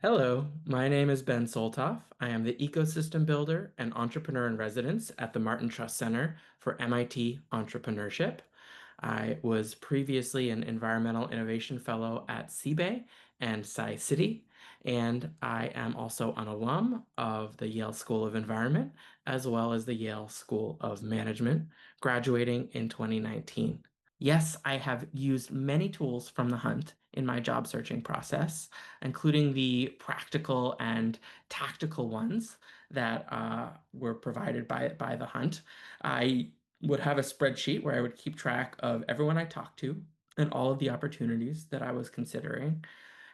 Hello, my name is Ben Soltoff. I am the ecosystem builder and entrepreneur in residence at the Martin Trust Center for MIT Entrepreneurship. I was previously an environmental innovation fellow at CBay and Sci-City, and I am also an alum of the Yale School of Environment as well as the Yale School of Management, graduating in 2019. Yes, I have used many tools from the Hunt in my job searching process, including the practical and tactical ones that were provided by the Hunt. I would have a spreadsheet where I would keep track of everyone I talked to and all of the opportunities that I was considering.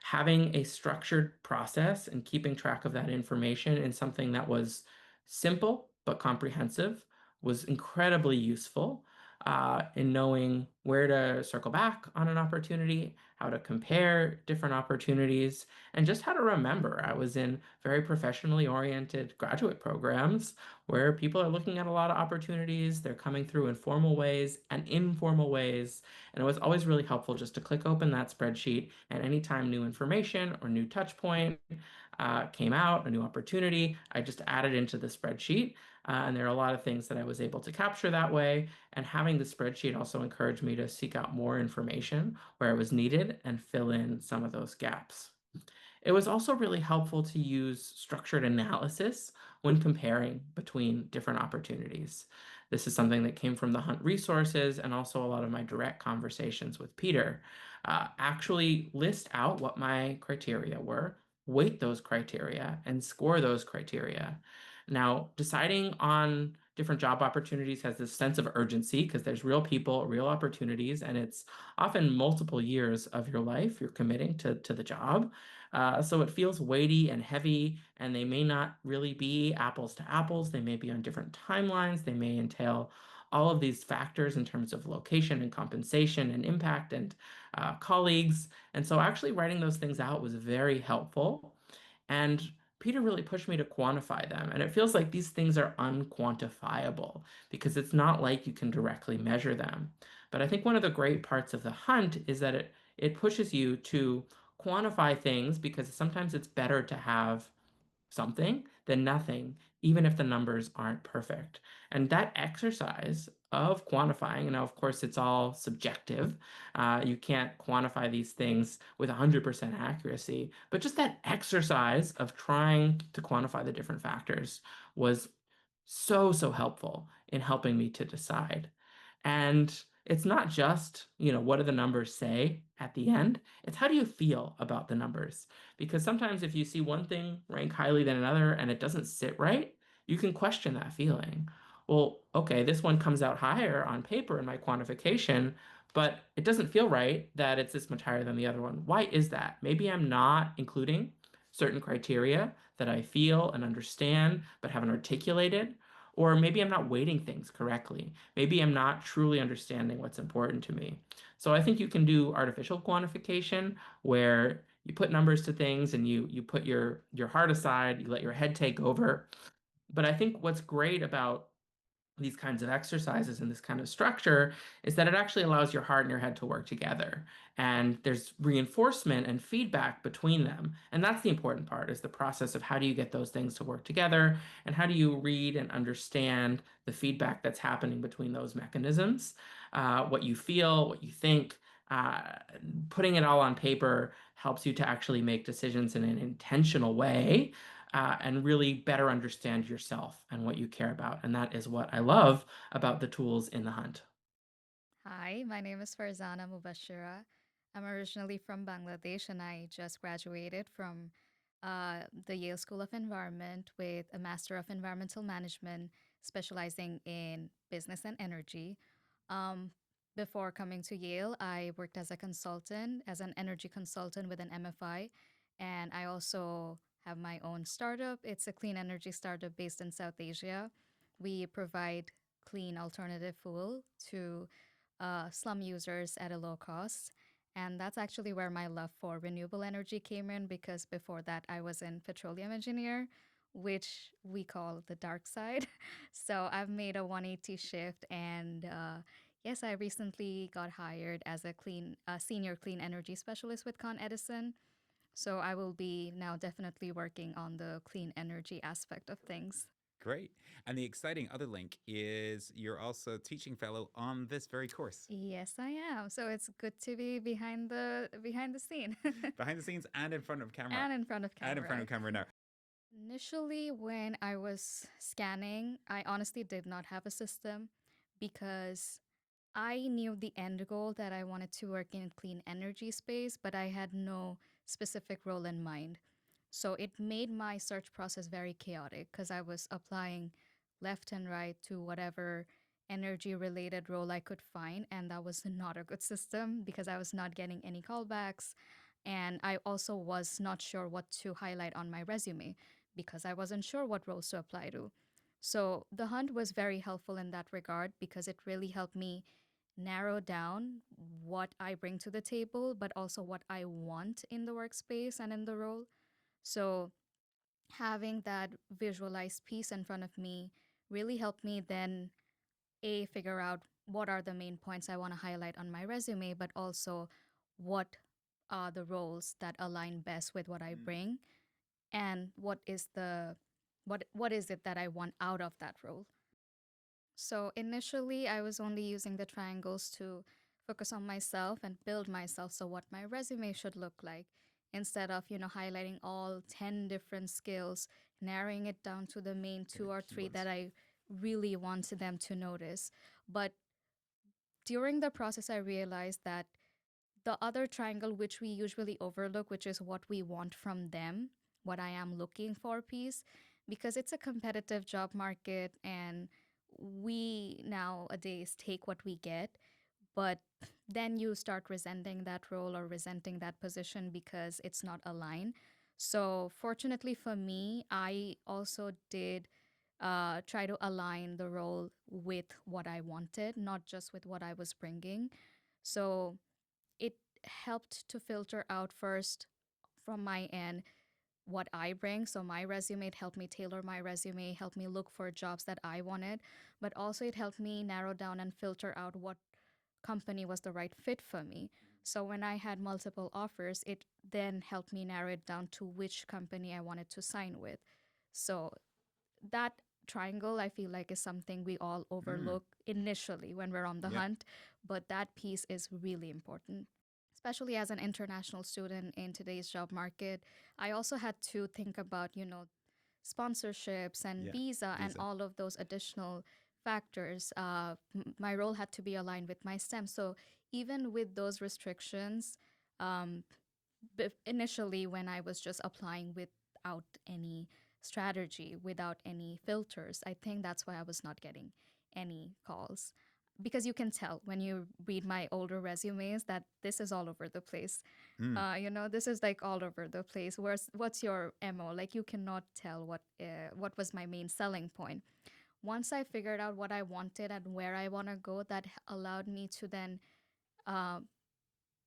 Having a structured process and keeping track of that information in something that was simple but comprehensive was incredibly useful in knowing where to circle back on an opportunity, how to compare different opportunities, and just how to remember. I was in very professionally oriented graduate programs where people are looking at a lot of opportunities. They're coming through in formal ways and informal ways. And it was always really helpful just to click open that spreadsheet, and anytime new information or new touch point came out, a new opportunity, I just added into the spreadsheet. And there are a lot of things that I was able to capture that way. And having the spreadsheet also encouraged me to seek out more information where it was needed and fill in some of those gaps. It was also really helpful to use structured analysis when comparing between different opportunities. This is something that came from the Hunt resources and also a lot of my direct conversations with Peter. Actually, list out what my criteria were, weight those criteria, and score those criteria. Now, deciding on different job opportunities has this sense of urgency because there's real people, real opportunities, and it's often multiple years of your life you're committing to the job. So it feels weighty and heavy, and they may not really be apples to apples. They may be on different timelines. They may entail all of these factors in terms of location and compensation and impact and colleagues. And so actually writing those things out was very helpful. And Peter really pushed me to quantify them. And it feels like these things are unquantifiable because it's not like you can directly measure them. But I think one of the great parts of the Hunt is that it pushes you to quantify things because sometimes it's better to have something than nothing, even if the numbers aren't perfect. And that exercise of quantifying, and now of course it's all subjective, you can't quantify these things with 100% accuracy, but just that exercise of trying to quantify the different factors was so helpful in helping me to decide. And it's not just, what do the numbers say at the end? It's how do you feel about the numbers? Because sometimes if you see one thing rank highly than another and it doesn't sit right, you can question that feeling. Well, okay, this one comes out higher on paper in my quantification, but it doesn't feel right that it's this much higher than the other one. Why is that? Maybe I'm not including certain criteria that I feel and understand but haven't articulated. Or maybe I'm not weighting things correctly. Maybe I'm not truly understanding what's important to me. So I think you can do artificial quantification where you put numbers to things and you put your heart aside, you let your head take over. But I think what's great about these kinds of exercises and this kind of structure is that it actually allows your heart and your head to work together, and there's reinforcement and feedback between them. And that's the important part, is the process of how do you get those things to work together, and how do you read and understand the feedback that's happening between those mechanisms. What you feel, what you think, uh, putting it all on paper helps you to actually make decisions in an intentional way, and really better understand yourself and what you care about. And that is what I love about the tools in the Hunt. Hi, my name is Farzana Mubashira. I'm originally from Bangladesh and I just graduated from the Yale School of Environment with a Master of Environmental Management, specializing in business and energy. Um, Before coming to Yale, I worked as a consultant, as an energy consultant with an MFI, and I also have my own startup. It's a clean energy startup based in South Asia. We provide clean alternative fuel to slum users at a low cost. And that's actually where my love for renewable energy came in, because before that, I was in petroleum engineer, which we call the dark side. So I've made a 180 shift. And yes, I recently got hired as a senior clean energy specialist with Con Edison. So I will be now definitely working on the clean energy aspect of things. Great. And the exciting other link is you're also teaching fellow on this very course. Yes, I am. So it's good to be behind the scene Behind the scenes and in front of camera. and in front of And in front camera. of camera now. Initially, when I was scanning, I honestly did not have a system because I knew the end goal that I wanted to work in clean energy space, but I had no specific role in mind. So it made my search process very chaotic because I was applying left and right to whatever energy related role I could find. And that was not a good system because I was not getting any callbacks. And I also was not sure what to highlight on my resume because I wasn't sure what roles to apply to. So the hunt was very helpful in that regard because it really helped me narrow down what I bring to the table, but also what I want in the workspace and in the role. So having that visualized piece in front of me really helped me then figure out what are the main points I want to highlight on my resume, but also what are the roles that align best with what I Mm. bring and what is it that I want out of that role. So initially, I was only using the triangles to focus on myself and build myself. So, what my resume should look like instead of, highlighting all 10 different skills, narrowing it down to the main Yeah, two or key three ones. that I really wanted them to notice. But during the process, I realized that the other triangle, which we usually overlook, which is what we want from them, what I am looking for piece, because it's a competitive job market and we nowadays take what we get, but then you start resenting that role or resenting that position because it's not aligned. So, fortunately for me, I also did try to align the role with what I wanted, not just with what I was bringing. So, it helped to filter out first from my end what I bring. So my resume, it helped me tailor my resume, helped me look for jobs that I wanted, but also it helped me narrow down and filter out what company was the right fit for me. So when I had multiple offers, it then helped me narrow it down to which company I wanted to sign with. So that triangle, I feel like, is something we all Mm. overlook initially when we're on the Yeah. hunt, but that piece is really important. Especially as an international student in today's job market, I also had to think about, sponsorships and Yeah. visa and Visa. all of those additional factors. My role had to be aligned with my STEM. So even with those restrictions, um, initially when I was just applying without any strategy, without any filters, I think that's why I was not getting any calls. Because you can tell when you read my older resumes that this is all over the place. Mm. This is like all over the place. What's your MO? Like you cannot tell what was my main selling point. Once I figured out what I wanted and where I want to go, that allowed me to then uh,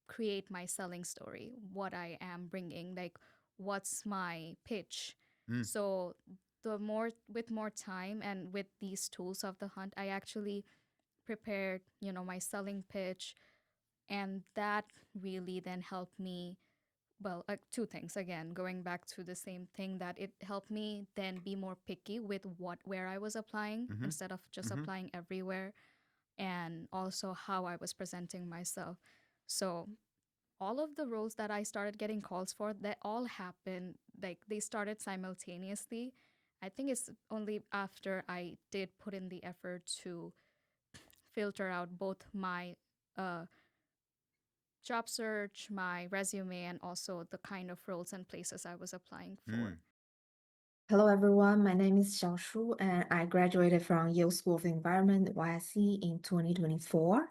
create my selling story, what I am bringing, like what's my pitch. Mm. So the more with more time and with these tools of the hunt, I actually prepared, my selling pitch, and that really then helped me. Well, two things again, going back to the same thing, that it helped me then be more picky with where I was applying Mm-hmm. instead of just Mm-hmm. applying everywhere, and also how I was presenting myself. So all of the roles that I started getting calls for, that all happened, like they started simultaneously. I think it's only after I did put in the effort to filter out both my uh, job search, my resume, and also the kind of roles and places I was applying Mm. for. Hello, everyone. My name is Xiaoshu, and I graduated from Yale School of Environment, YSC, in 2024.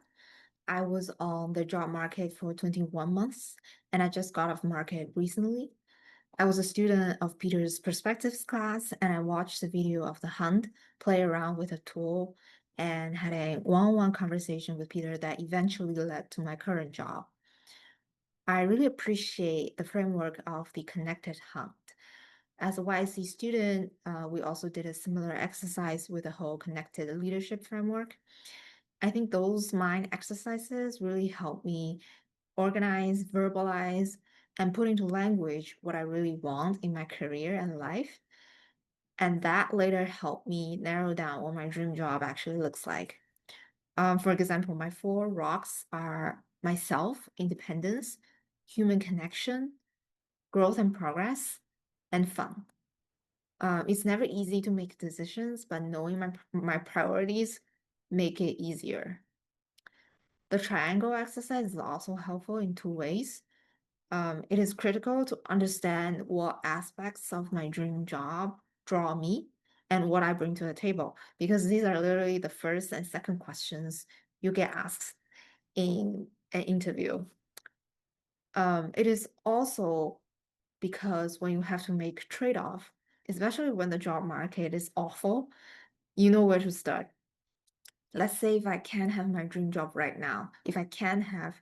I was on the job market for 21 months, and I just got off market recently. I was a student of Peter's Perspectives class, and I watched the video of the hunt, play around with a tool, and had a one-on-one conversation with Peter that eventually led to my current job. I really appreciate the framework of the connected hunt. As a YC student, we also did a similar exercise with the whole connected leadership framework. I think those mind exercises really helped me organize, verbalize, and put into language what I really want in my career and life. And that later helped me narrow down what my dream job actually looks like. For example, my four rocks are myself, independence, human connection, growth and progress, and fun. It's never easy to make decisions, but knowing my priorities make it easier. The triangle exercise is also helpful in two ways. It is critical to understand what aspects of my dream job draw me and what I bring to the table, because these are literally the first and second questions you get asked in an interview. It is also because when you have to make trade-off, especially when the job market is awful, you know where to start. Let's say if I can't have my dream job right now, if I can't have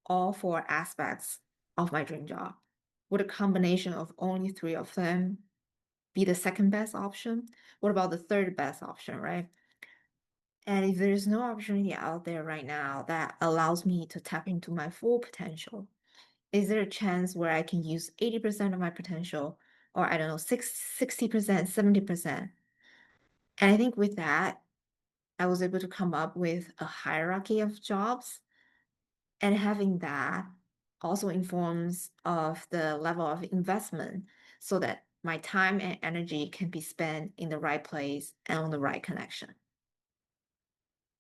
all four aspects of my dream job, would a combination of only three of them be the second best option? What about the third best option, right? And if there's no opportunity out there right now that allows me to tap into my full potential, is there a chance where I can use 80% of my potential, or I don't know, 60%, 70%? And I think with that, I was able to come up with a hierarchy of jobs. And having that also informs of the level of investment so that my time and energy can be spent in the right place and on the right connection.